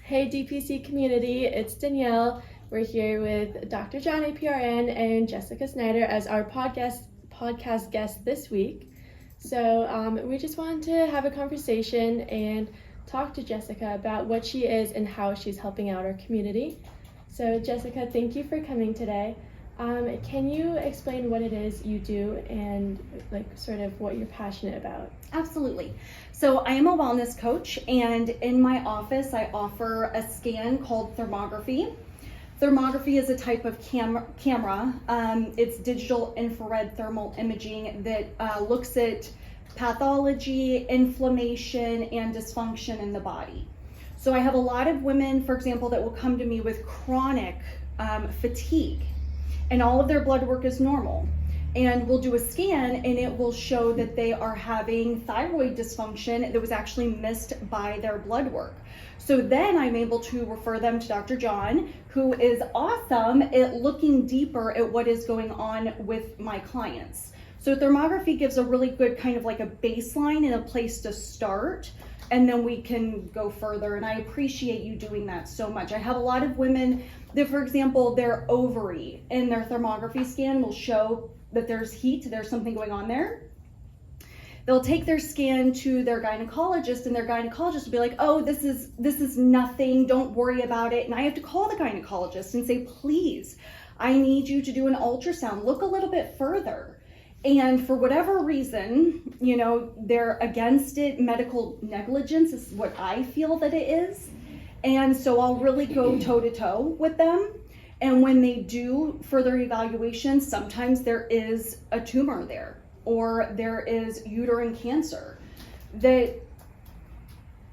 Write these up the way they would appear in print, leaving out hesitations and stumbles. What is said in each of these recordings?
Hey DPC community, it's Danielle. We're here with Dr. John APRN and Jessica Schneider as our podcast guest this week. So we just wanted to have a conversation and talk to Jessica about what she is and how she's helping out our community. So Jessica, thank you for coming today. Can you explain what it is you do and sort of what you're passionate about? Absolutely. So I am a wellness coach, and in my office I offer a scan called Thermography. Thermography is a type of camera. It's digital infrared thermal imaging that looks at pathology, inflammation, and dysfunction in the body. So I have a lot of women, for example, that will come to me with chronic fatigue, and all of their blood work is normal. And we'll do a scan and it will show that they are having thyroid dysfunction that was actually missed by their blood work. So then I'm able to refer them to Dr. John, who is awesome at looking deeper at what is going on with my clients. So thermography gives a really good kind of like a baseline and a place to start, and then we can go further. And I appreciate you doing that so much. I have a lot of women that, for example, their ovary in their thermography scan will show that there's heat, there's something going on there. They'll take their scan to their gynecologist, and their gynecologist will be like, oh, this is nothing, don't worry about it. And I have to call the gynecologist and say, please, I need you to do an ultrasound, look a little bit further. And for whatever reason, they're against it. Medical negligence is what I feel that it is. And so I'll really go toe to toe with them. And when they do further evaluation, sometimes there is a tumor there, or there is uterine cancer that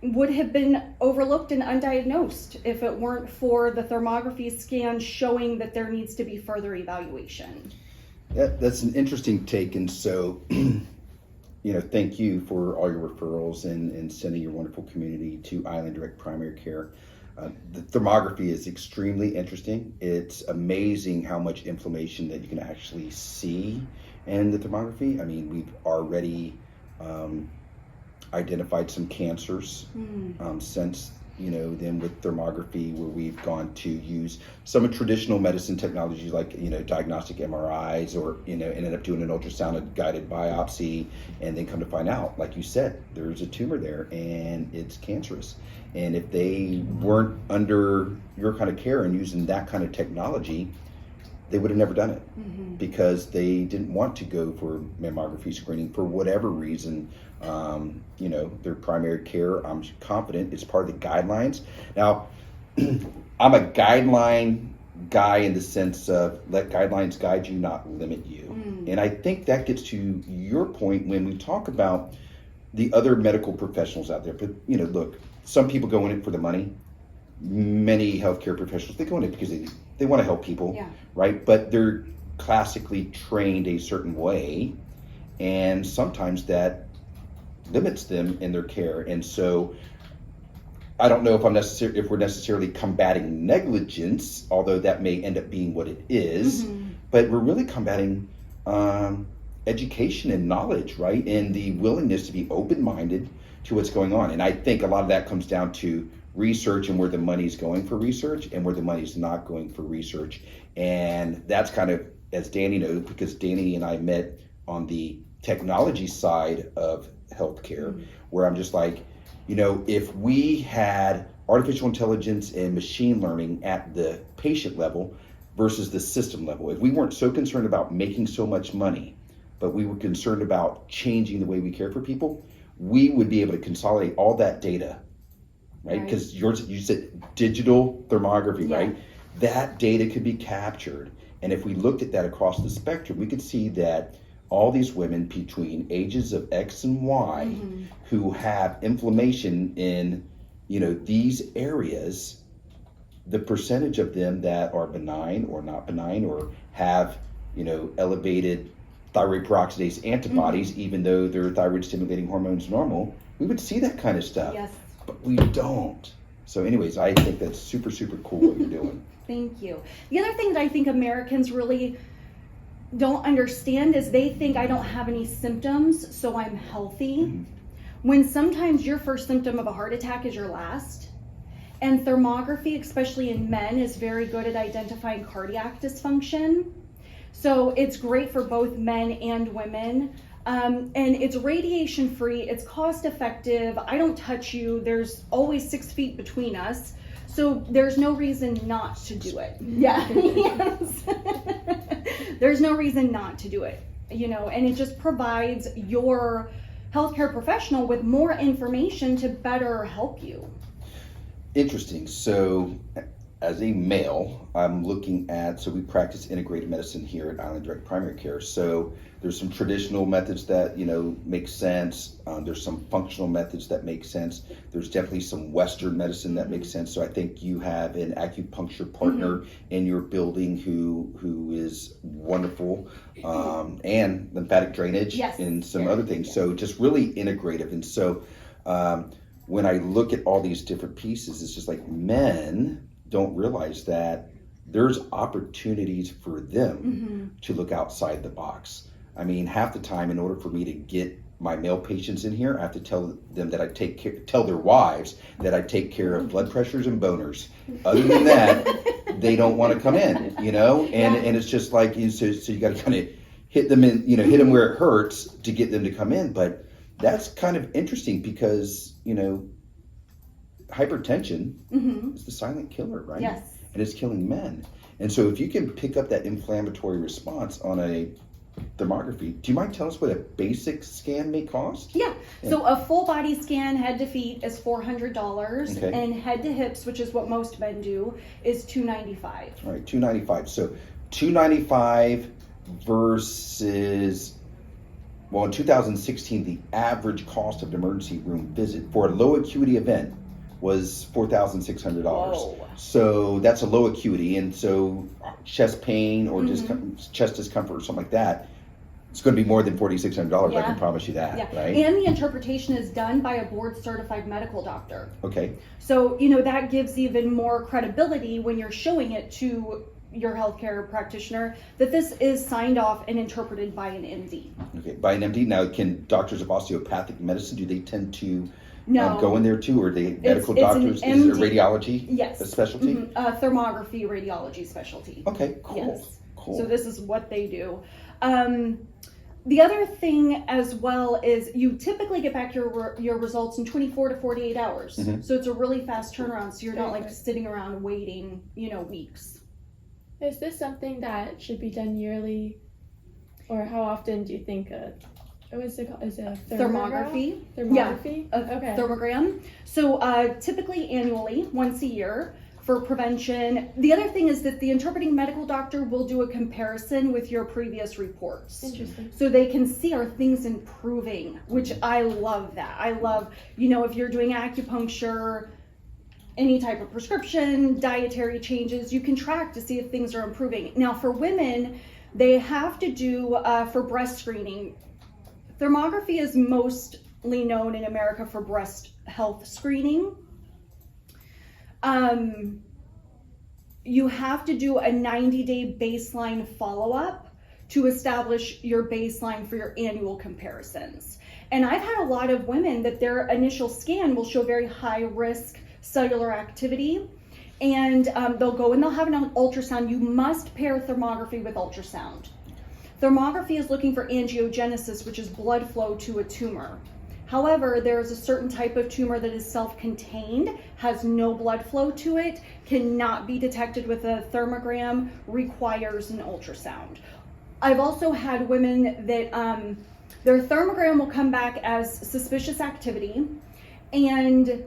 would have been overlooked and undiagnosed if it weren't for the thermography scan showing that there needs to be further evaluation. That's an interesting take. And so, thank you for all your referrals and sending your wonderful community to Island Direct Primary Care. The thermography is extremely interesting. It's amazing how much inflammation that you can actually see in the thermography. I mean, we've already identified some cancers since, then with thermography, where we've gone to use some traditional medicine technologies like, diagnostic MRIs, or, ended up doing an ultrasound, a guided biopsy, and then come to find out, like you said, there's a tumor there and it's cancerous. And if they weren't under your kind of care and using that kind of technology, they would have never done it because they didn't want to go for mammography screening for whatever reason. Their primary care, I'm confident, is part of the guidelines. Now, I'm a guideline guy in the sense of let guidelines guide you, not limit you. And I think that gets to your point when we talk about the other medical professionals out there. But, look, some people go in it for the money. Many healthcare professionals, they go in it because they want to help people, right? But they're classically trained a certain way, and sometimes that limits them in their care. And so I don't know if we're necessarily combating negligence, although that may end up being what it is, but we're really combating education and knowledge, right? And the willingness to be open-minded to what's going on. And I think a lot of that comes down to research and where the money's going for research and where the money's not going for research. And that's kind of, as Danny knows, because Danny and I met on the technology side of healthcare, where I'm just like, if we had artificial intelligence and machine learning at the patient level versus the system level, if we weren't so concerned about making so much money, but we were concerned about changing the way we care for people, we would be able to consolidate all that data, right? Because you said digital thermography, right? That data could be captured. And if we looked at that across the spectrum, we could see that all these women between ages of X and Y who have inflammation in, these areas, the percentage of them that are benign or not benign or have, elevated thyroid peroxidase antibodies, even though their thyroid stimulating hormones normal, we would see that kind of stuff. Yes. But we don't. So anyways, I think that's super, super cool what you're doing. Thank you. The other thing that I think Americans really don't understand is they think I don't have any symptoms, so I'm healthy. When sometimes your first symptom of a heart attack is your last. And thermography, especially in men, is very good at identifying cardiac dysfunction. So it's great for both men and women. And it's radiation free, it's cost effective. I don't touch you. There's always 6 feet between us. So there's no reason not to do it. Yeah. Yes. There's no reason not to do it, and it just provides your healthcare professional with more information to better help you. Interesting. So as a male, I'm looking at, so we practice integrative medicine here at Island Direct Primary Care. So there's some traditional methods that, make sense. There's some functional methods that make sense. There's definitely some Western medicine that makes sense. So I think you have an acupuncture partner in your building who is wonderful, and lymphatic drainage and some other things. So just really integrative. And so when I look at all these different pieces, it's just like men don't realize that there's opportunities for them to look outside the box. I mean, half the time, in order for me to get my male patients in here, I have to tell them that tell their wives that I take care of blood pressures and boners. Other than that, they don't want to come in, and it's just like, so you got to kind of hit them in, hit them where it hurts to get them to come in. But that's kind of interesting because, hypertension is the silent killer, right? Yes. And it's killing men. And so if you can pick up that inflammatory response on a thermography, do you mind telling us what a basic scan may cost? Yeah. So a full body scan head to feet is $400, Okay. and head to hips, which is what most men do, is $295. All right, $295. So $295 versus, well, in 2016, the average cost of an emergency room visit for a low acuity event was $4,600. Whoa. So that's a low acuity, and so chest pain or chest discomfort or something like that, it's going to be more than $4,600. I can promise you that, right? And the interpretation is done by a board certified medical doctor. Okay. So, that gives even more credibility when you're showing it to your healthcare practitioner that this is signed off and interpreted by an MD. Okay, by an MD. Now, can doctors of osteopathic medicine, do they tend to No. go in there too, or are they medical It's doctors? an Is it a MD. radiology? Yes. A specialty? Thermography radiology specialty. Okay, cool. Yes. Cool. So this is what they do. The other thing as well is you typically get back your results in 24 to 48 hours. So it's a really fast turnaround. So you're not like sitting around waiting, weeks. Is this something that should be done yearly, or how often do you think what's it called? Is it a Thermography? Thermography? Yeah, Okay. thermogram. So typically annually, once a year, for prevention. The other thing is that the interpreting medical doctor will do a comparison with your previous reports. Interesting. So they can see, are things improving, which I love that. I love, if you're doing acupuncture, any type of prescription, dietary changes, you can track to see if things are improving. Now for women, they have to do, for breast screening, thermography is mostly known in America for breast health screening. You have to do a 90-day baseline follow-up to establish your baseline for your annual comparisons. And I've had a lot of women that their initial scan will show very high risk cellular activity, and they'll go and they'll have an ultrasound. You must pair thermography with ultrasound. Thermography is looking for angiogenesis, which is blood flow to a tumor. However, there is a certain type of tumor that is self-contained, has no blood flow to it, cannot be detected with a thermogram, requires an ultrasound. I've also had women that their thermogram will come back as suspicious activity, and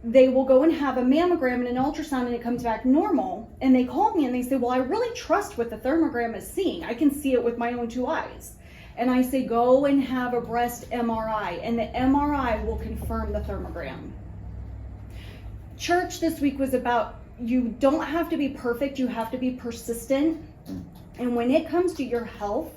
they will go and have a mammogram and an ultrasound and it comes back normal, and they call me and they say, well, I really trust what the thermogram is seeing. I can see it with my own 2 eyes. And I say, go and have a breast MRI, and the MRI will confirm the thermogram. Church this week was about, you don't have to be perfect, you have to be persistent. And when it comes to your health,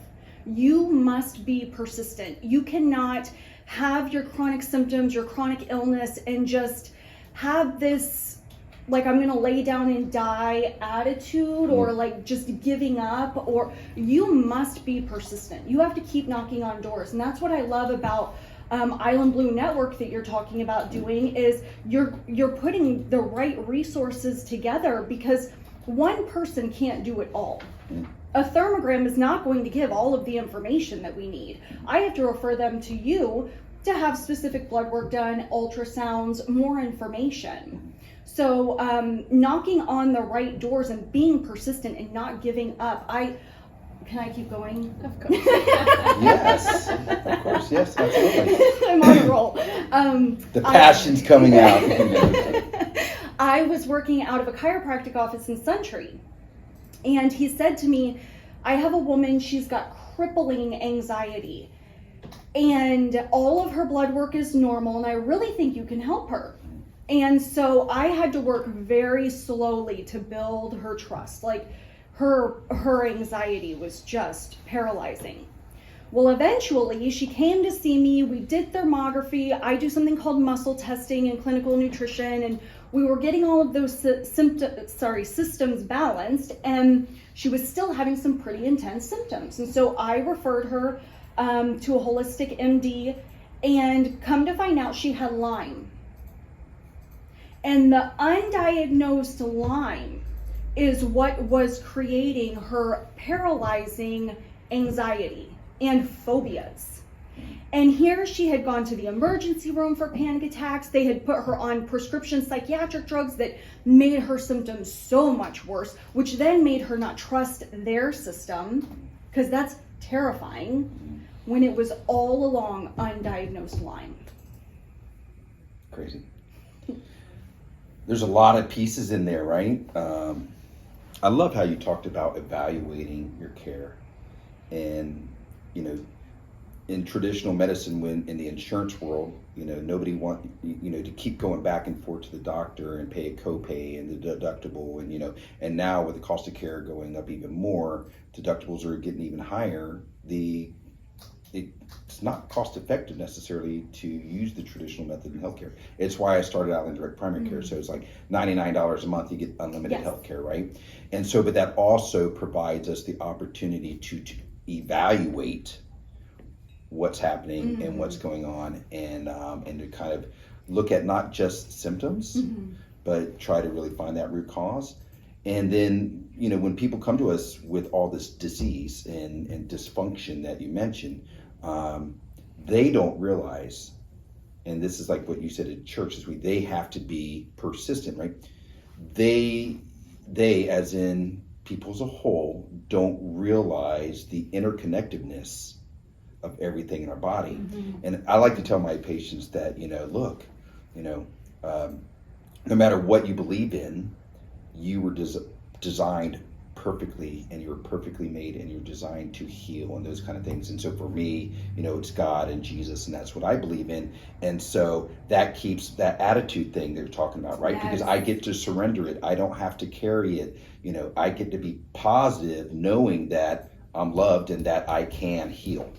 you must be persistent. You cannot have your chronic symptoms, your chronic illness, and just have this, like, I'm gonna lay down and die attitude, or like just giving up, or you must be persistent. You have to keep knocking on doors. And that's what I love about Island Blue Network that you're talking about doing is you're putting the right resources together, because one person can't do it all. A thermogram is not going to give all of the information that we need. I have to refer them to you to have specific blood work done, ultrasounds, more information. So knocking on the right doors and being persistent and not giving up. Can I keep going? Of course. Yes, of course, yes, absolutely. I'm on a roll. The passion's coming out. I was working out of a chiropractic office in Suntree, and he said to me, I have a woman, she's got crippling anxiety, and all of her blood work is normal, and I really think you can help her. And so I had to work very slowly to build her trust. Like, her anxiety was just paralyzing. Well, eventually she came to see me. We did thermography. I do something called muscle testing and clinical nutrition, and we were getting all of those systems balanced, and she was still having some pretty intense symptoms. And so I referred her to a holistic MD, and come to find out she had Lyme. And the undiagnosed Lyme is what was creating her paralyzing anxiety and phobias. And here she had gone to the emergency room for panic attacks. They had put her on prescription psychiatric drugs that made her symptoms so much worse, which then made her not trust their system, because that's terrifying, when it was all along undiagnosed Lyme. Crazy. There's a lot of pieces in there, right? I love how you talked about evaluating your care. And, in traditional medicine, when in the insurance world, nobody want, to keep going back and forth to the doctor and pay a copay and the deductible. And, and now with the cost of care going up even more, deductibles are getting even higher. It's not cost effective necessarily to use the traditional method in healthcare. It's why I started out in direct primary care. So it's like $99 a month, you get unlimited healthcare, right? And so, but that also provides us the opportunity to evaluate what's happening and what's going on, and to kind of look at not just symptoms, but try to really find that root cause. And then, when people come to us with all this disease and dysfunction that you mentioned, they don't realize, and this is like what you said at church this week, they have to be persistent, right? They as in people as a whole, don't realize the interconnectedness of everything in our body. And I like to tell my patients that, look, no matter what you believe in, you were designed perfectly, and you're perfectly made, and you're designed to heal and those kind of things. And so for me, it's God and Jesus, and that's what I believe in. And so that keeps that attitude thing they're talking about, right? Because I get to surrender it. I don't have to carry it. I get to be positive, knowing that I'm loved and that I can heal,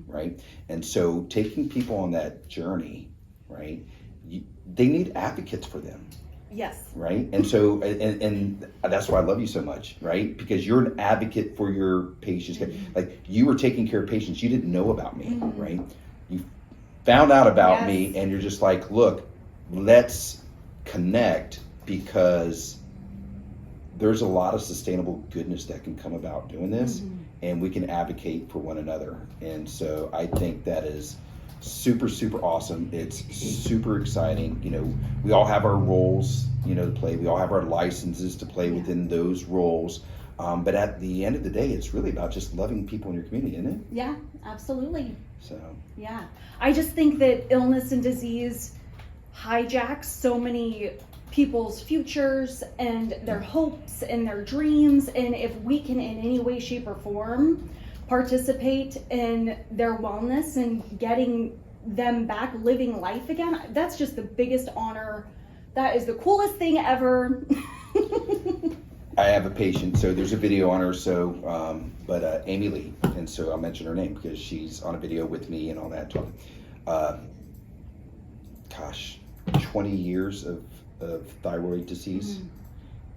right? And so taking people on that journey, right? They need advocates for them. Yes. Right. And so, and that's why I love you so much, right? Because you're an advocate for your patients. Like, you were taking care of patients you didn't know about me, right? You found out about me, and you're just like, look, let's connect, because there's a lot of sustainable goodness that can come about doing this, and we can advocate for one another. And so I think that is super, super awesome. It's super exciting. We all have our roles, to play. We all have our licenses to play within those roles. But at the end of the day, it's really about just loving people in your community, isn't it? Yeah, absolutely. So. Yeah. I just think that illness and disease hijacks so many people's futures and their hopes and their dreams. And if we can in any way, shape, or form participate in their wellness and getting them back living life again, that's just the biggest honor. That is the coolest thing ever. I have a patient, so there's a video on her, but Amy Lee, and so I'll mention her name because she's on a video with me and all that talking. 20 years of thyroid disease,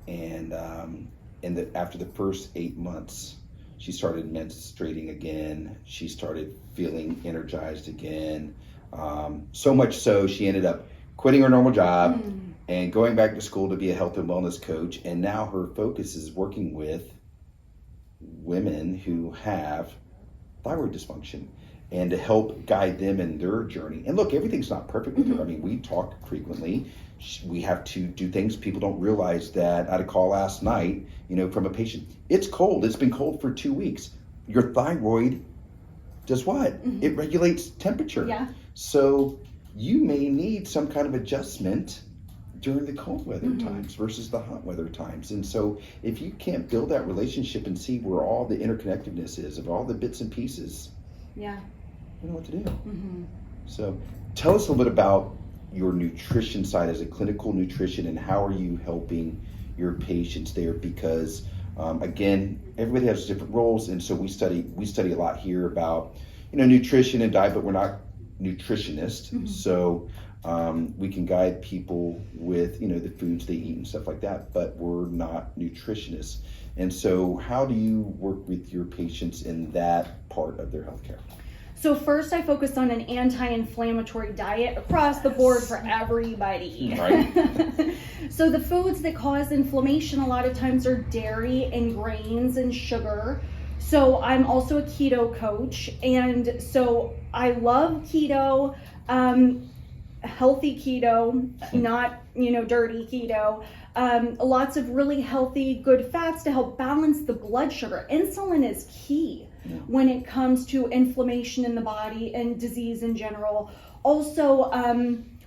and after the first 8 months, she started menstruating again. She started feeling energized again. So much so she ended up quitting her normal job and going back to school to be a health and wellness coach. And now her focus is working with women who have thyroid dysfunction and to help guide them in their journey. And look, everything's not perfect with her. I mean, we talk frequently. We have to do things. People don't realize that. I had a call last night, from a patient. It's cold. It's been cold for 2 weeks. Your thyroid does what? It regulates temperature. Yeah. So you may need some kind of adjustment during the cold weather times versus the hot weather times. And so if you can't build that relationship and see where all the interconnectedness is of all the bits and pieces, yeah, you know what to do. So tell us a little bit about your nutrition side as a clinical nutrition, and how are you helping your patients there? Because again, everybody has different roles, and so we study a lot here about nutrition and diet, but we're not nutritionists. So we can guide people with the foods they eat and stuff like that, but we're not nutritionists. And so how do you work with your patients in that part of their healthcare? So first I focused on an anti-inflammatory diet across the board for everybody. Right. So the foods that cause inflammation a lot of times are dairy and grains and sugar. So I'm also a keto coach, and so I love keto, healthy keto, not dirty keto. Lots of really healthy, good fats to help balance the blood sugar. Insulin is key when it comes to inflammation in the body and disease in general. Also,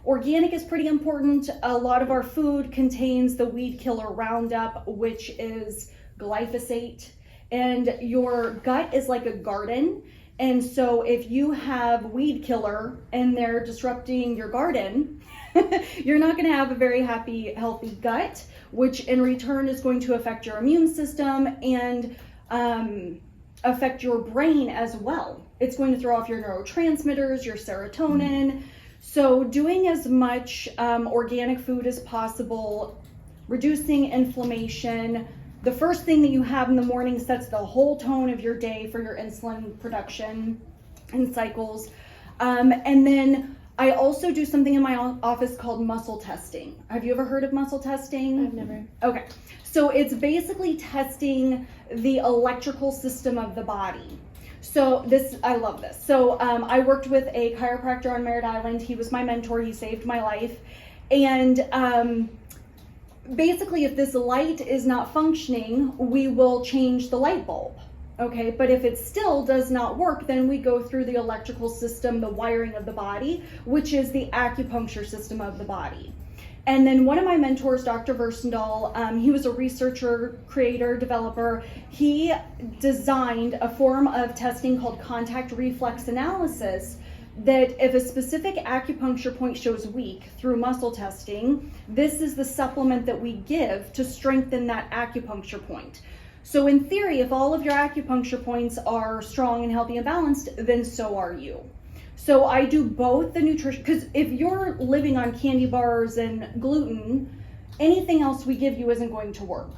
organic is pretty important. A lot of our food contains the weed killer Roundup, which is glyphosate, and your gut is like a garden. And so if you have weed killer and they're disrupting your garden, you're not going to have a very happy, healthy gut, which in return is going to affect your immune system and affect your brain as well. It's going to throw off your neurotransmitters, your serotonin. So doing as much organic food as possible, reducing inflammation. The first thing that you have in the morning sets the whole tone of your day for your insulin production and cycles. And then I also do something in my office called muscle testing. Have you ever heard of muscle testing? I've never. Okay. So it's basically testing the electrical system of the body. So I love this. So I worked with a chiropractor on Merritt Island. He was my mentor. He saved my life. And basically, if this light is not functioning, we will change the light bulb. Okay, but if it still does not work, then we go through the electrical system, the wiring of the body, which is the acupuncture system of the body. And then one of my mentors, Dr. Versendahl, he was a researcher, creator, developer. He designed a form of testing called contact reflex analysis, that if a specific acupuncture point shows weak through muscle testing, this is the supplement that we give to strengthen that acupuncture point. So in theory, if all of your acupuncture points are strong and healthy and balanced, then so are you. So I do both the nutrition, because if you're living on candy bars and gluten, anything else we give you isn't going to work.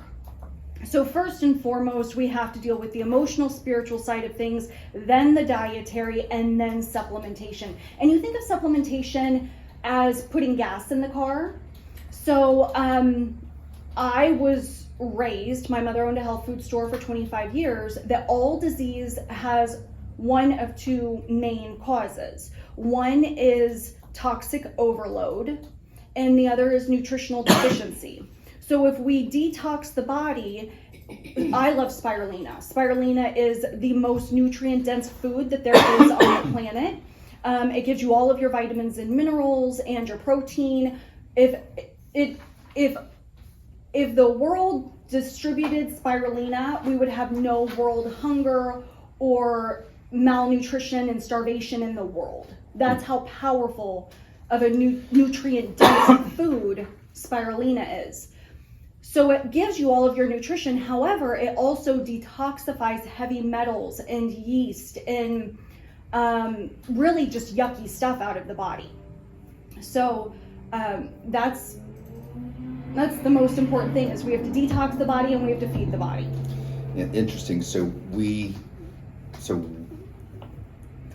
So first and foremost, we have to deal with the emotional, spiritual side of things, then the dietary, and then supplementation. And you think of supplementation as putting gas in the car. So I was raised, my mother owned a health food store for 25 years, that all disease has one of two main causes. One is toxic overload, and the other is nutritional deficiency. So if we detox the body, I love spirulina. Spirulina is the most nutrient-dense food that there is on the planet. It gives you all of your vitamins and minerals and your protein. If the world distributed spirulina, we would have no world hunger or malnutrition and starvation in the world. That's how powerful of a nutrient-dense food spirulina is. So it gives you all of your nutrition. However, it also detoxifies heavy metals and yeast and really just yucky stuff out of the body. So that's the most important thing, is we have to detox the body and we have to feed the body. Yeah, interesting. So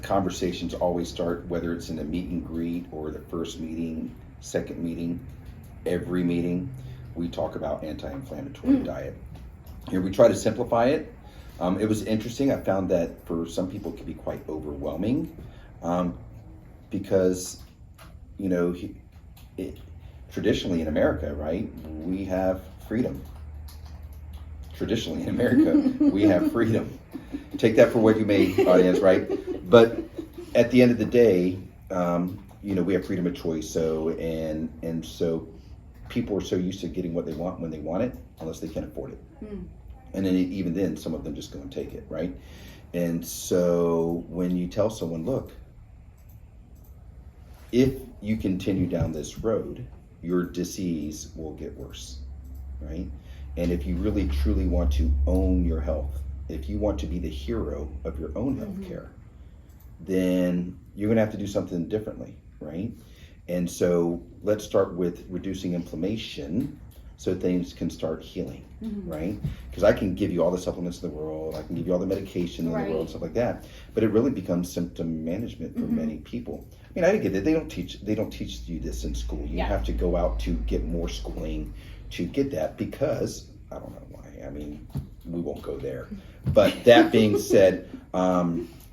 conversations always start, whether it's in a meet and greet or the first meeting, second meeting, every meeting, we talk about anti-inflammatory diet. Here we try to simplify it. It was interesting. I found that for some people it can be quite overwhelming because, you know, traditionally in America, right, we have freedom. Traditionally in America, we have freedom. Take that for what you may, audience, right? But at the end of the day, you know, we have freedom of choice. So so people are so used to getting what they want when they want it, unless they can't afford it. And then even then, some of them just go and take it, right? And so when you tell someone, look, if you continue down this road, your disease will get worse, right? And if you really truly want to own your health, if you want to be the hero of your own health care, then you're going to have to do something differently, right? And so let's start with reducing inflammation so things can start healing, right? Because I can give you all the supplements in the world, I can give you all the medication in the world, stuff like that, but it really becomes symptom management for many people. I mean, I get it. They don't teach you this in school. You have to go out to get more schooling to get that, because I don't know why. I mean, we won't go there. But that being said,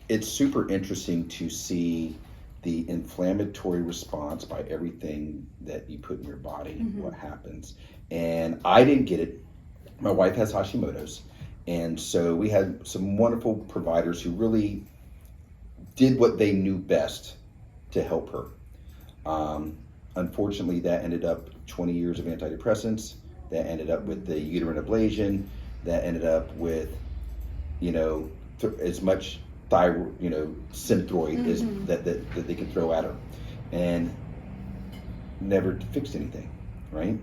it's super interesting to see the inflammatory response by everything that you put in your body, what happens. And I didn't get it. My wife has Hashimoto's. And so we had some wonderful providers who really did what they knew best to help her. Unfortunately, that ended up 20 years of antidepressants. That ended up with the uterine ablation. That ended up with, you know, as much thyroid, you know, Synthroid is that they could throw at her, and never fixed anything, right?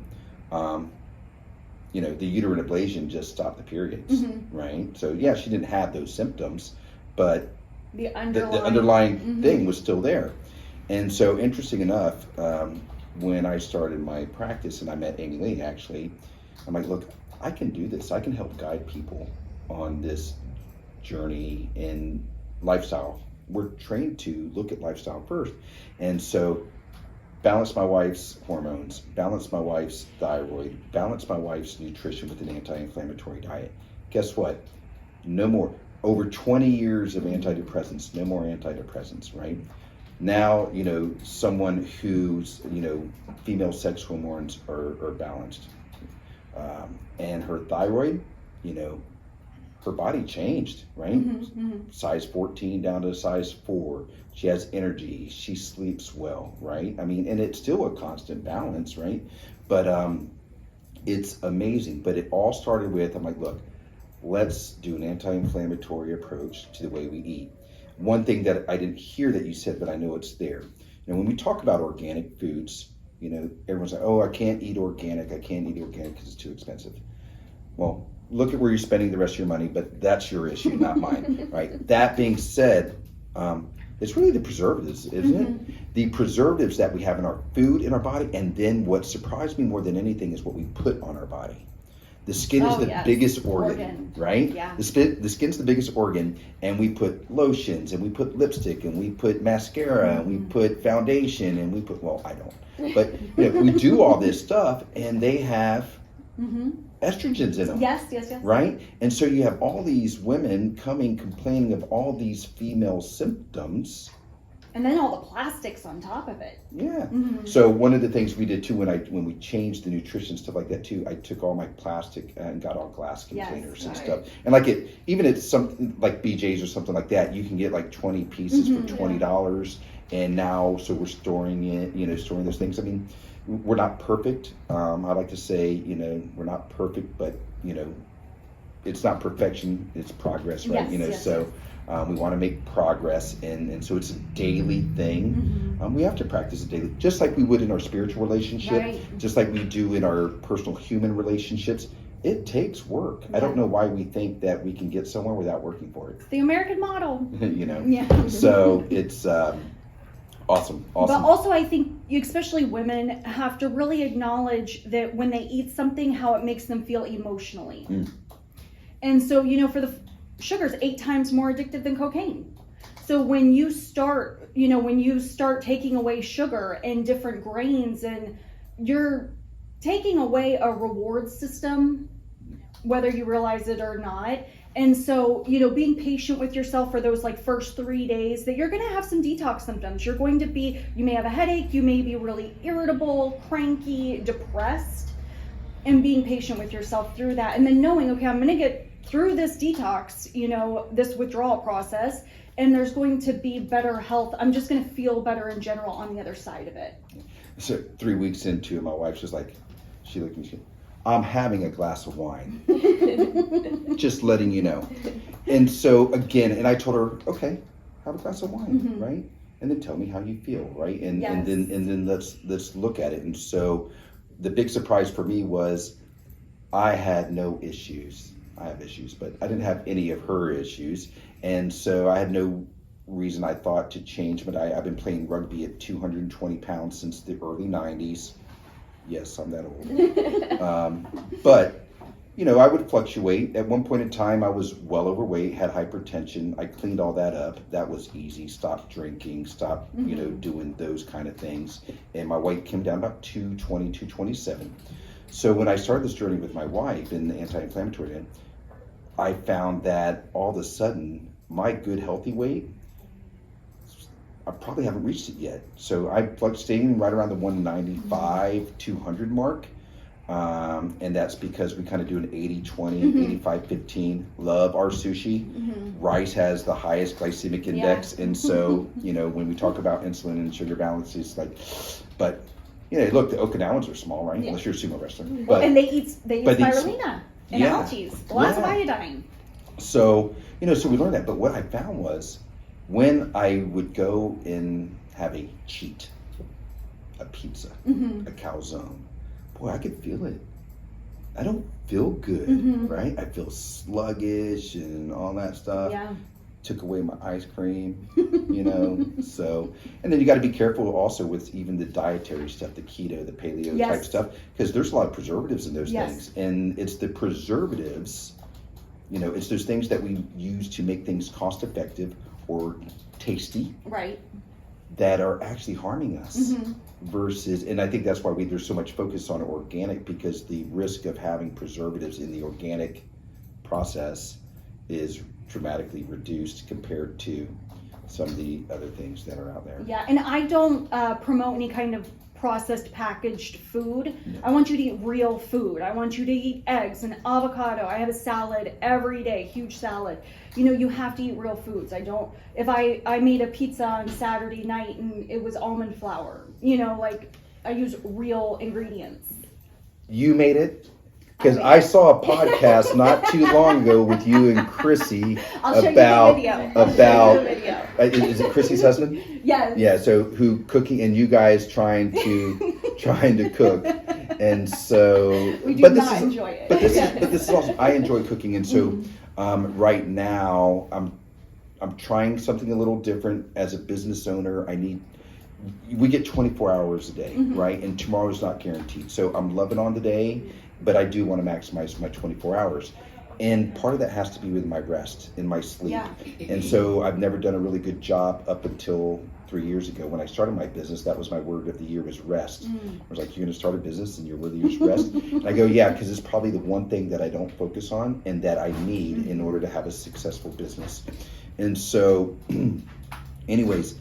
You know, the uterine ablation just stopped the periods, right? So yeah, she didn't have those symptoms, but the underlying thing was still there. And so, interesting enough, when I started my practice and I met Amy Lee, actually, I'm like, look, I can do this. I can help guide people on this journey in lifestyle. We're trained to look at lifestyle first. And so, balance my wife's hormones, balance my wife's thyroid, balance my wife's nutrition with an anti-inflammatory diet. Guess what? No more. Over 20 years of antidepressants, no more antidepressants, right? Now, you know, someone who's, you know, female sex hormones are balanced. And her thyroid, you know, her body changed, right? Size 14 down to size 4. She has energy. She sleeps well, right? I mean, and it's still a constant balance, right? But it's amazing. But it all started with, I'm like, look, let's do an anti-inflammatory approach to the way we eat. One thing that I didn't hear that you said, but I know it's there. You know, when we talk about organic foods, you know, everyone's like, oh, I can't eat organic because it's too expensive. Well, look at where you're spending the rest of your money, but that's your issue, not mine, right? That being said, it's really the preservatives, isn't it? The preservatives that we have in our food, in our body, and then what surprised me more than anything is what we put on our body. The skin is the biggest organ, right? Yeah. The skin's the biggest organ, and we put lotions, and we put lipstick, and we put mascara, and we put foundation, and we put, well, I don't. But you know, we do all this stuff, and they have estrogens in them. Yes. Right? And so you have all these women coming complaining of all these female symptoms. And then all the plastics on top of it. Yeah. So one of the things we did too when we changed the nutrition stuff like that too, I took all my plastic and got all glass containers and stuff. And like even at something like BJ's or something like that, you can get like 20 pieces for $20. And now, so we're storing it, you know, storing those things. I mean, we're not perfect. I like to say, you know, we're not perfect, but you know, it's not perfection, it's progress, right? We want to make progress, and so it's a daily thing. We have to practice it daily, just like we would in our spiritual relationship, just like we do in our personal human relationships. It takes work. I don't know why we think that we can get somewhere without working for it. It's the American model. You know? So it's awesome. But also I think, especially women, have to really acknowledge that when they eat something, how it makes them feel emotionally. And so, you know, for the sugar's 8 times more addictive than cocaine. So when you start, taking away sugar and different grains, and you're taking away a reward system, whether you realize it or not. And so, being patient with yourself for those first 3 days, that you're going to have some detox symptoms. You may have a headache, you may be really irritable, cranky, depressed, and being patient with yourself through that. And then knowing, okay, I'm going to get through this detox, this withdrawal process, and there's going to be better health. I'm just going to feel better in general on the other side of it. So 3 weeks into it, my wife's just like, she looked at me, she, I'm having a glass of wine. Just letting you know. And so again, and I told her, okay, have a glass of wine, right? And then tell me how you feel, right? And Yes. and then let's look at it. And so the big surprise for me was I had no issues. I have issues, but I didn't have any of her issues. And so I had no reason, I thought, to change. But I've been playing rugby at 220 pounds since the early 90s. Yes, I'm that old. But, I would fluctuate. At one point in time, I was well overweight, had hypertension. I cleaned all that up. That was easy. Stopped drinking, stopped, doing those kind of things. And my weight came down about 220, 227. So when I started this journey with my wife in the anti-inflammatory end, I found that all of a sudden, my good, healthy weight, I probably haven't reached it yet. So I'm staying right around the 195, 200 mark. And that's because we kind of do an 80-20, 85-15. Love our sushi. Rice has the highest glycemic index. And so, when we talk about insulin and sugar balance, it's like, but, look, the Okinawans are small, right? Yeah. Unless you're a sumo wrestler. Well, and they eat spirulina and algae, lots of iodine. So, so we learned that. But what I found was, when I would go and have a cheat, a pizza, a calzone, boy, I could feel it. I don't feel good, right? I feel sluggish and all that stuff. Yeah. Took away my ice cream, So, and then you got to be careful also with even the dietary stuff, the keto, the paleo type stuff, because there's a lot of preservatives in those things. And it's the preservatives, it's those things that we use to make things cost effective or tasty, right, that are actually harming us versus, and I think that's why there's so much focus on organic, because the risk of having preservatives in the organic process is dramatically reduced compared to some of the other things that are out there. Yeah, and I don't promote any kind of processed packaged food. No. I want you to eat real food. I want you to eat eggs and avocado. I have a salad every day, huge salad. You have to eat real foods. If I made a pizza on Saturday night and it was almond flour, I use real ingredients. You made it? Because I saw a podcast not too long ago with you and Chrissy about is it Chrissy's husband? Yes. Yeah. So who cooking and you guys trying to cook, and so we do not enjoy it. But this is also, I enjoy cooking, and so right now I'm trying something a little different as a business owner. We get 24 hours a day, right? And tomorrow's not guaranteed. So I'm loving on the day, but I do want to maximize my 24 hours. And part of that has to be with my rest and my sleep. Yeah. And so I've never done a really good job up until 3 years ago. When I started my business, that was my word of the year, was rest. I was like, you're going to start a business and your word of the year is rest? And I go, yeah, because it's probably the one thing that I don't focus on and that I need in order to have a successful business. And so anyways,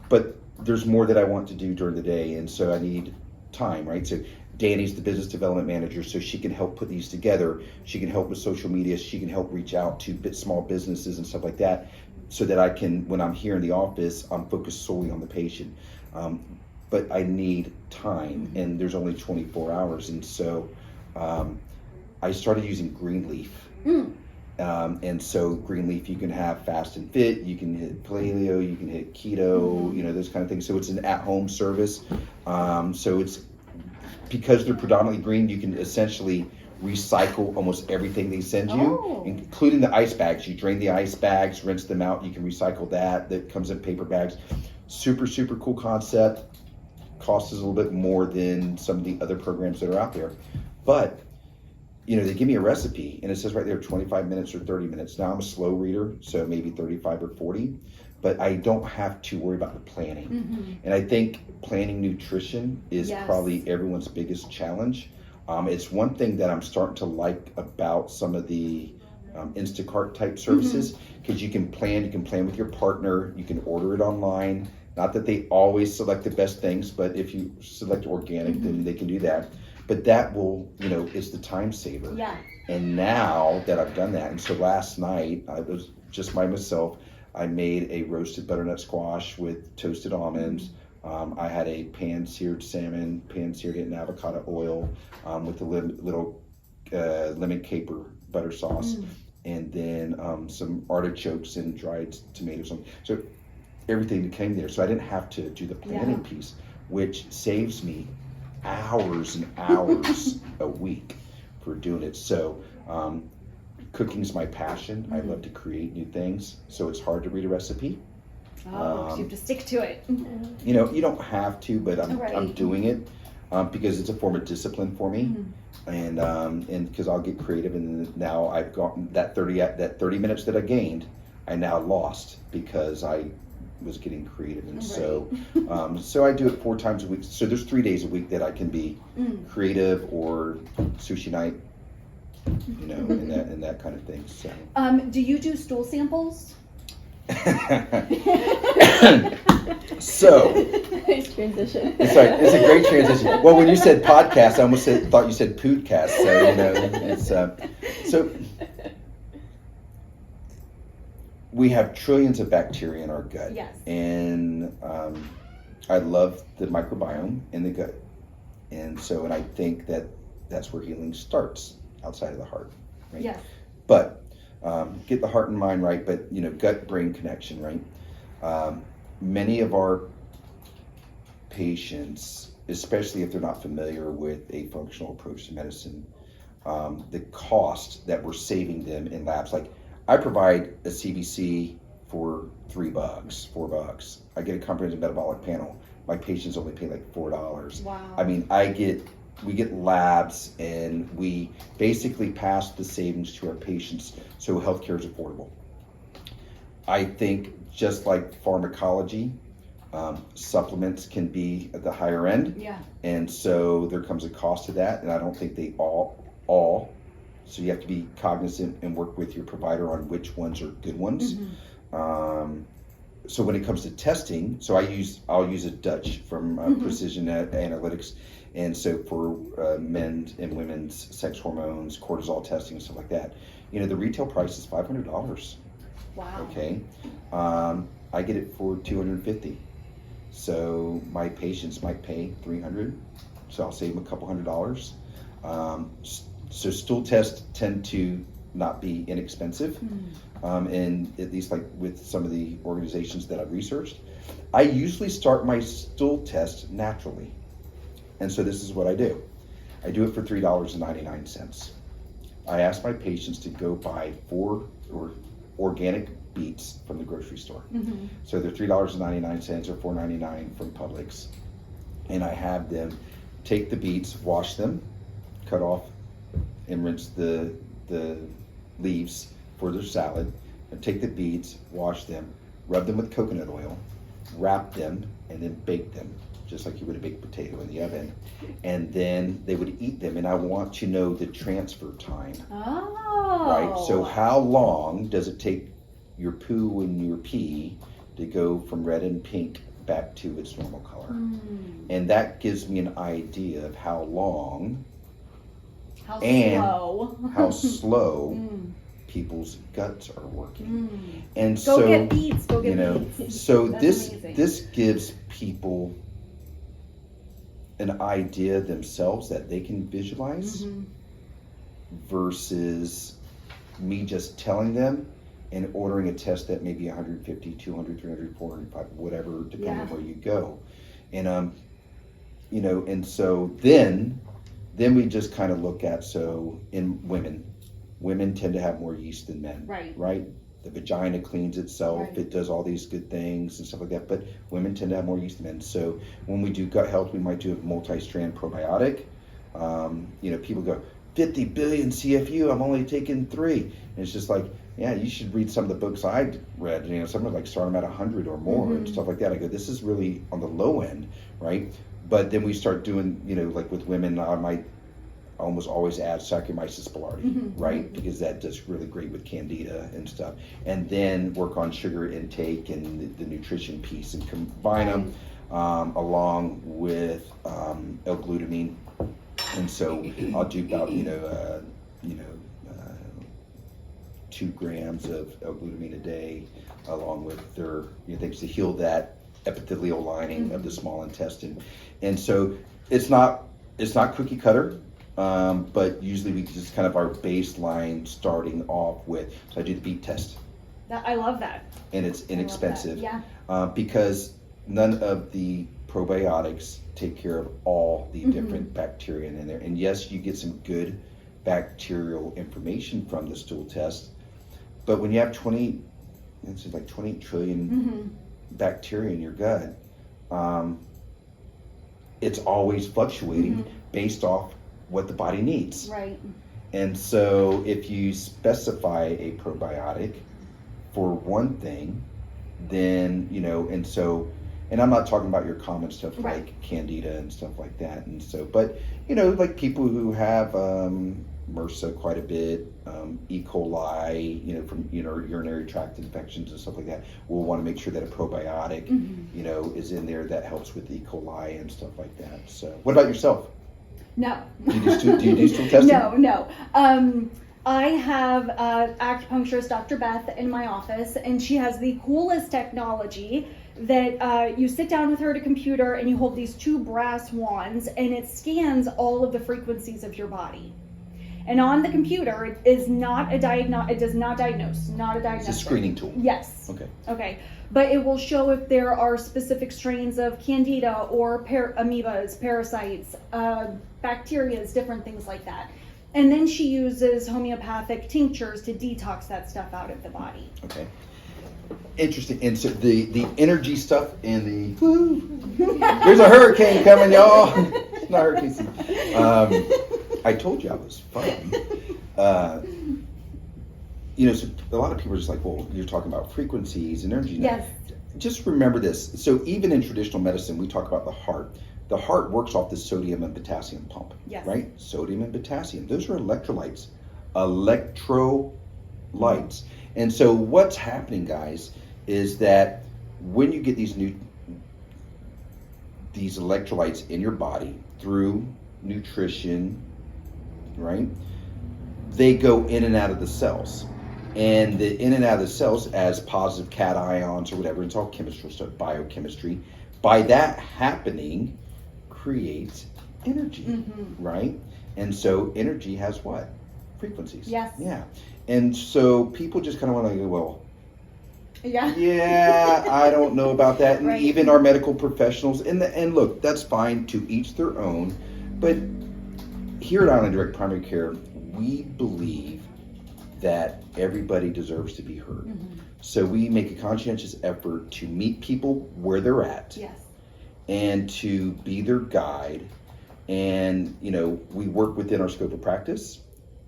but there's more that I want to do during the day. And so I need time, right? So Danny's the business development manager, so she can help put these together. She can help with social media. She can help reach out to small businesses and stuff like that, so that I can, when I'm here in the office, I'm focused solely on the patient. But I need time, and there's only 24 hours. And so I started using green leaf. And so green leaf, you can have fast and fit, you can hit paleo, you can hit keto, those kind of things. So it's an at-home service. So it's, because they're predominantly green, you can essentially recycle almost everything they send you, including the ice bags. You drain the ice bags, rinse them out, you can recycle that. That comes in paper bags. Super, super cool concept. Cost is a little bit more than some of the other programs that are out there. But they give me a recipe and it says right there 25 minutes or 30 minutes. Now I'm a slow reader, so maybe 35 or 40, but I don't have to worry about the planning. And I think planning nutrition is probably everyone's biggest challenge. It's one thing that I'm starting to like about some of the Instacart type services, because you can plan with your partner, you can order it online. Not that they always select the best things, but if you select organic, then they can do that. But that will, it's the time saver. Yeah. And now that I've done that, and so last night, I was just by myself, I made a roasted butternut squash with toasted almonds. I had a pan-seared salmon, pan-seared it in avocado oil with a little lemon caper butter sauce, and then some artichokes and dried tomatoes. So everything that came there. So I didn't have to do the planning piece, which saves me hours and hours a week for doing it. So cooking's my passion. I love to create new things. So it's hard to read a recipe. Oh, so you have to stick to it. You don't have to, but I'm doing it because it's a form of discipline for me. And because I'll get creative, and now I've gotten that 30 minutes that I gained, I now lost because I was getting creative. And so I do it 4 times a week. So there's 3 days a week that I can be creative, or sushi night, and that kind of thing. So do you do stool samples? So Nice transition. it's a great transition. Well, when you said podcast, I almost thought you said podcast. So so we have trillions of bacteria in our gut. Yes. And I love the microbiome in the gut. And I think that that's where healing starts, outside of the heart. Right? Yes. But get the heart and mind right, but gut-brain connection, right? Many of our patients, especially if they're not familiar with a functional approach to medicine, the cost that we're saving them in labs, like I provide a CBC for $4. I get a comprehensive metabolic panel. My patients only pay like $4. Wow. I mean, we get labs, and we basically pass the savings to our patients, so healthcare is affordable. I think just like pharmacology, supplements can be at the higher end. Yeah. And so there comes a cost to that, and I don't think they all. So you have to be cognizant and work with your provider on which ones are good ones. So when it comes to testing, I'll use a Dutch from Precision Analytics. And so for men's and women's sex hormones, cortisol testing, and stuff like that, the retail price is $500. wow. Okay. I get it for $250. So my patients might pay $300. So I'll save them a couple $100. So stool tests tend to not be inexpensive. And at least like with some of the organizations that I've researched, I usually start my stool test naturally. And so this is what I do. I do it for $3.99. I ask my patients to go buy 4 organic beets from the grocery store. So they're $3.99 or $4.99 from Publix. And I have them take the beets, wash them, cut off and rinse the leaves for their salad, and take the beets, wash them, rub them with coconut oil, wrap them, and then bake them, just like you would a baked potato in the oven. And then they would eat them, and I want to know the transfer time. Oh. Right? So how long does it take your poo and your pee to go from red and pink back to its normal color? And that gives me an idea of how long how slow people's guts are working. And Go get beets. Go get beets. So That's amazing. this gives people an idea themselves that they can visualize versus me just telling them and ordering a test that may be 150, 200, 300, 400, 500, whatever, depending on where you go. And and so then we just kind of look at, so in women tend to have more yeast than men, right? The vagina cleans itself, it does all these good things and stuff like that, but women tend to have more yeast than men. So when we do gut health, we might do a multi-strand probiotic. People go, 50 billion CFU, I'm only taking 3. And it's just like, yeah, you should read some of the books I read. You know, some are like start them at 100 or more and stuff like that. I go, this is really on the low end, right? But then we start doing, you know, like with women, I might almost always add Saccharomyces boulardii, right? Because that does really great with candida and stuff. And then work on sugar intake and the nutrition piece and combine them along with L-glutamine. And so I'll do about, 2 grams of L-glutamine a day, along with their things to heal that epithelial lining of the small intestine. And so it's not cookie cutter, but usually we just kind of our baseline starting off with. So I do the beet test. I love that. And it's inexpensive. Yeah. Because none of the probiotics take care of all the different bacteria in there. And yes, you get some good bacterial information from the stool test, but when you have 20 trillion bacteria in your gut, it's always fluctuating based off what the body needs. Right. And so if you specify a probiotic for one thing, then, and I'm not talking about your common stuff like candida and stuff like that. And so, but, like people who have MRSA quite a bit, E. coli, from, urinary tract infections and stuff like that, we'll want to make sure that a probiotic, is in there that helps with E. coli and stuff like that. So what about yourself? No. Do you do stool testing? No. I have acupuncturist Dr. Beth in my office, and she has the coolest technology that you sit down with her at a computer and you hold these 2 brass wands and it scans all of the frequencies of your body. And on the computer, it is not it does not diagnose, not a diagnostic. It's a screening tool. Yes. Okay. But it will show if there are specific strains of candida or amoebas, parasites, bacteria, different things like that. And then she uses homeopathic tinctures to detox that stuff out of the body. Okay. Interesting. And so the energy stuff and there's a hurricane coming, y'all. It's not hurricane season. I told you I was fun. So a lot of people are just like, well, you're talking about frequencies and energy. Yes. Just remember this. So even in traditional medicine, we talk about the heart. The heart works off the sodium and potassium pump, right? Sodium and potassium. Those are electrolytes. And so what's happening, guys, is that when you get these electrolytes in your body through nutrition, right? They go in and out of the cells. And the in and out of the cells as positive cations or whatever, it's all chemistry stuff, biochemistry. By that happening, creates energy, right? And so energy has what? Frequencies. Yes. Yeah. And so people just kind of want to go, well, yeah, I don't know about that. And right. Even our medical professionals, and look, that's fine, to each their own. But here at Island Direct Primary Care, we believe that everybody deserves to be heard. So we make a conscientious effort to meet people where they're at. Yes. And to be their guide. And, we work within our scope of practice.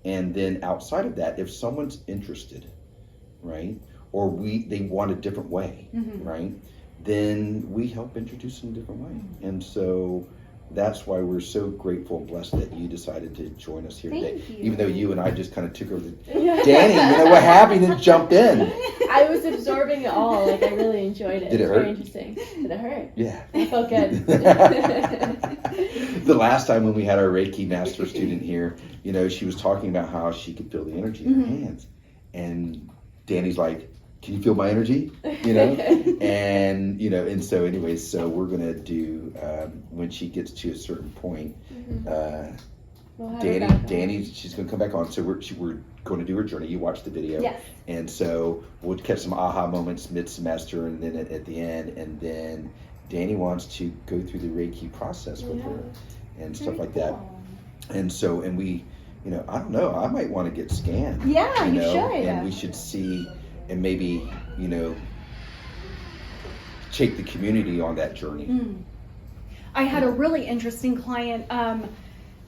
And then outside of that, if someone's interested, right, or they want a different way, right, then we help introduce them a different way. And so that's why we're so grateful and blessed that you decided to join us here today. Thank you. Even though you and I just kind of took over Danny, what happened and jumped in. I was absorbing it all. I really enjoyed it. Did it hurt? Very interesting. Did it hurt? Yeah. I felt good. The last time when we had our Reiki master student here, she was talking about how she could feel the energy in her hands. And Danny's like, can you feel my energy? And, and so anyways, so we're going to do, when she gets to a certain point, she's going to come back on. So we're going to do her journey. You watch the video. Yes. And so we'll catch some aha moments mid-semester and then at the end. And then Danny wants to go through the Reiki process with her and stuff like that. And so, and we, I don't know, I might want to get scanned. Yeah, you should. And we should see, and maybe, take the community on that journey. I had a really interesting client.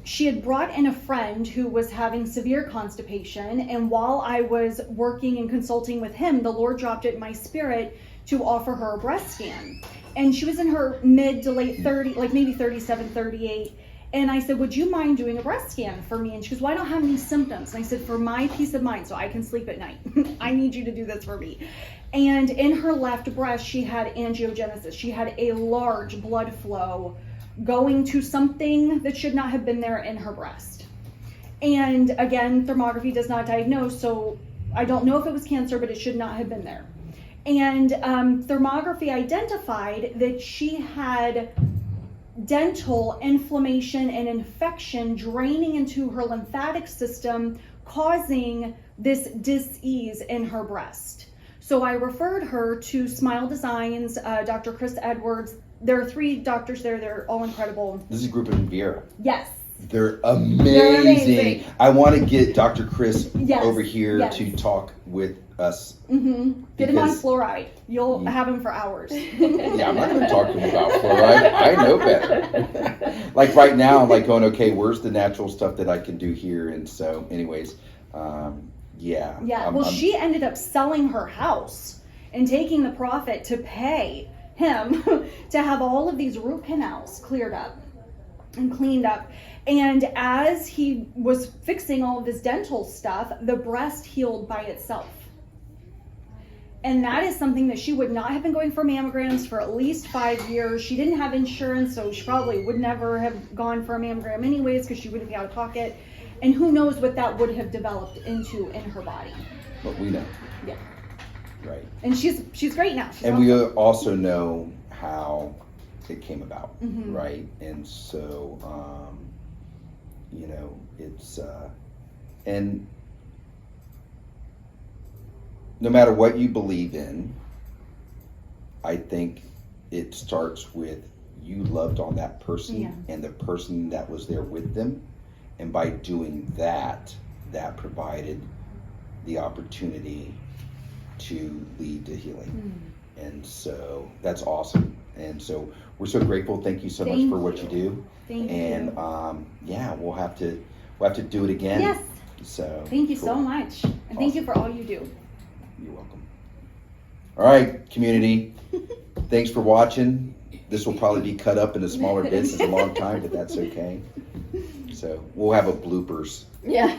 she had brought in a friend who was having severe constipation, and while I was working and consulting with him, the Lord dropped it in my spirit to offer her a breast scan. And she was in her mid to late 30, like maybe 37, 38. And I said, would you mind doing a breast scan for me? And she goes, well, I don't have any symptoms. And I said, for my peace of mind, so I can sleep at night, I need you to do this for me. And in her left breast, she had angiogenesis. She had a large blood flow going to something that should not have been there in her breast. And again, thermography does not diagnose, so I don't know if it was cancer, but it should not have been there. And thermography identified that she had dental inflammation and infection draining into her lymphatic system, causing this dis-ease in her breast. So I referred her to Smile Designs, Dr. Chris Edwards. There are 3 doctors there. They're all incredible. This is a group in Viera. Yes. They're amazing. They're amazing. I want to get Dr. Chris Yes, over here yes. to talk with us. Get him on fluoride. You'll have him for hours. Yeah, I'm not going to talk to him about fluoride. I know better. Like right now, I'm like going, okay, where's the natural stuff that I can do here? And so, anyways, yeah. Yeah. Well, she ended up selling her house and taking the profit to pay him to have all of these root canals cleared up and cleaned up. And as he was fixing all of this dental stuff, the breast healed by itself. And that is something that she would not have been going for mammograms for at least 5 years. She didn't have insurance, so she probably would never have gone for a mammogram anyways, because she wouldn't be out of pocket. And who knows what that would have developed into in her body. But we know. Yeah. Right. And she's great now. She's and awesome. we also know how it came about, Mm-hmm. right? And so, you know, it's, and no matter what you believe in, I think it starts with you loved on that person and the person that was there with them. And by doing that, that provided the opportunity to lead to healing. And so that's awesome. And so we're so grateful. Thank you so much for what you do. Thank and you. Yeah, we'll have to do it again. Yes. So thank you cool. so much. And thank you for all you do. You're welcome. All right, community. Thanks for watching. This will probably be cut up into smaller bits. It's a long time, but that's okay. So we'll have a bloopers. Yeah.